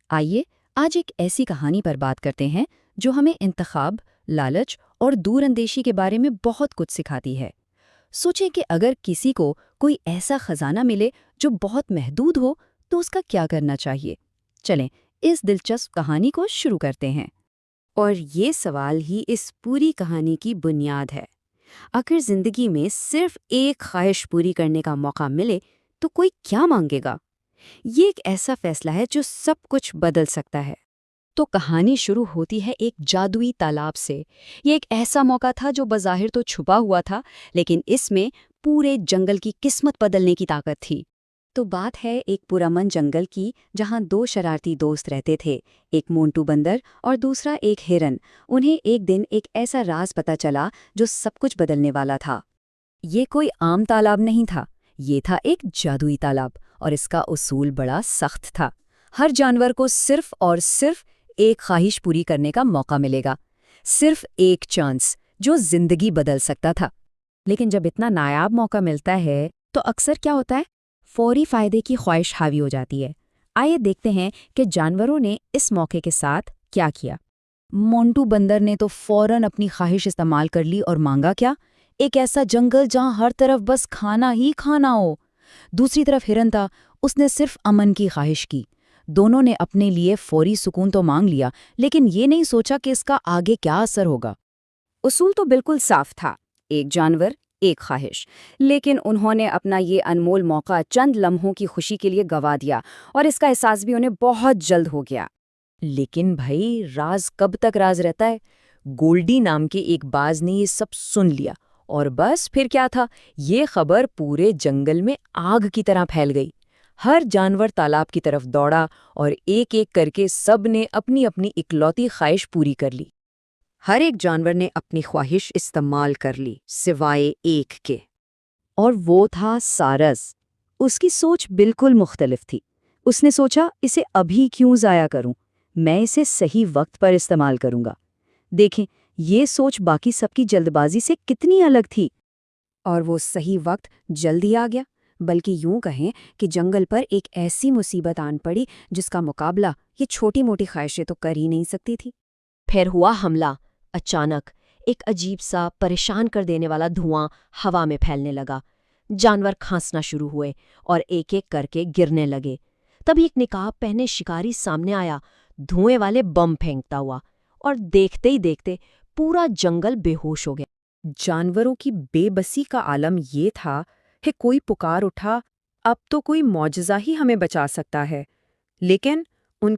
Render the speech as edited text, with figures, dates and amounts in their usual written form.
आइए आज एक ऐसी कहानी पर बात करते हैं जो हमें इंतखाब, लालच और दूरअंदेशी के बारे में बहुत कुछ सिखाती है। सोचें कि अगर किसी को कोई ऐसा खजाना मिले जो बहुत महदूद हो तो उसका क्या करना चाहिए। चलें इस दिलचस्प कहानी को शुरू करते हैं। और ये सवाल ही इस पूरी कहानी की बुनियाद है। आखिर जिंदगी में सिर्फ एक ख्वाहिश पूरी करने का मौका मिले तो कोई क्या मांगेगा? ये एक ऐसा फैसला है जो सब कुछ बदल सकता है। तो कहानी शुरू होती है एक जादुई तालाब से। ये एक ऐसा मौका था जो बज़ाहिर तो छुपा हुआ था, लेकिन इसमें पूरे जंगल की किस्मत बदलने की ताकत थी। तो बात है एक पुरअमन जंगल की, जहाँ दो शरारती दोस्त रहते थे, एक मोंटू बंदर और दूसरा एक हिरन। उन्हें एक दिन एक ऐसा राज पता चला जो सब कुछ बदलने वाला था। ये कोई आम तालाब नहीं था, ये था एक जादुई तालाब, और इसका उसूल बड़ा सख्त था। हर जानवर को सिर्फ और सिर्फ एक ख्वाहिश पूरी करने का मौका मिलेगा, सिर्फ एक चांस जो जिंदगी बदल सकता था। लेकिन जब इतना नायाब मौका मिलता है तो अक्सर क्या होता है, फौरी फायदे की ख्वाहिश हावी हो जाती है। आइए देखते हैं कि जानवरों ने इस मौके के साथ क्या किया। मोंटू बंदर ने तो फौरन अपनी ख्वाहिश इस्तेमाल कर ली और मांगा क्या, एक ऐसा जंगल जहां हर तरफ बस खाना ही खाना हो। दूसरी तरफ हिरन था, उसने सिर्फ अमन की ख्वाहिश की। दोनों ने अपने लिए फौरी सुकून तो मांग लिया, लेकिन ये नहीं सोचा कि इसका आगे क्या असर होगा। उसूल तो बिल्कुल साफ था, एक जानवर एक ख्वाहिश। लेकिन उन्होंने अपना ये अनमोल मौका चंद लम्हों की खुशी के लिए गंवा दिया, और इसका एहसास भी उन्हें बहुत जल्द हो गया। लेकिन भाई, राज कब तक राज रहता है। गोल्डी नाम के एक बाज ने ये सब सुन लिया, और बस फिर क्या था, ये खबर पूरे जंगल में आग की तरह फैल गई। हर जानवर तालाब की तरफ दौड़ा और एक एक करके सब ने अपनी अपनी इकलौती ख्वाहिश पूरी कर ली। हर एक जानवर ने अपनी ख्वाहिश इस्तेमाल कर ली, सिवाय एक के। और वो था सारस। उसकी सोच बिल्कुल मुख्तलिफ थी। उसने सोचा, इसे अभी क्यों ज़ाया करूं, मैं इसे सही वक्त पर इस्तेमाल करूंगा। देखें, ये सोच बाकी सबकी जल्दबाजी से कितनी अलग थी। और वो सही वक्त जल्दी आ गया, बल्कि यूं कहें कि जंगल पर एक ऐसी मुसीबत आन पड़ी जिसका मुकाबला ये छोटी मोटी ख्वाहिशें तो कर ही नहीं सकती थी। फिर हुआ हमला। अचानक एक अजीब सा परेशान कर देने वाला धुआं हवा में फैलने लगा। जानवर खांसना शुरू हुए और एक एक करके गिरने लगे। तभी एक निकाब पहने शिकारी सामने आया, धुएं वाले बम फेंकता हुआ, और देखते ही देखते पूरा जंगल बेहोश हो गया। जानवरों की बेबसी का आलम ये था कि कोई पुकार उठा, अब तो कोई मौजज़ा ही हमें बचा सकता है। लेकिन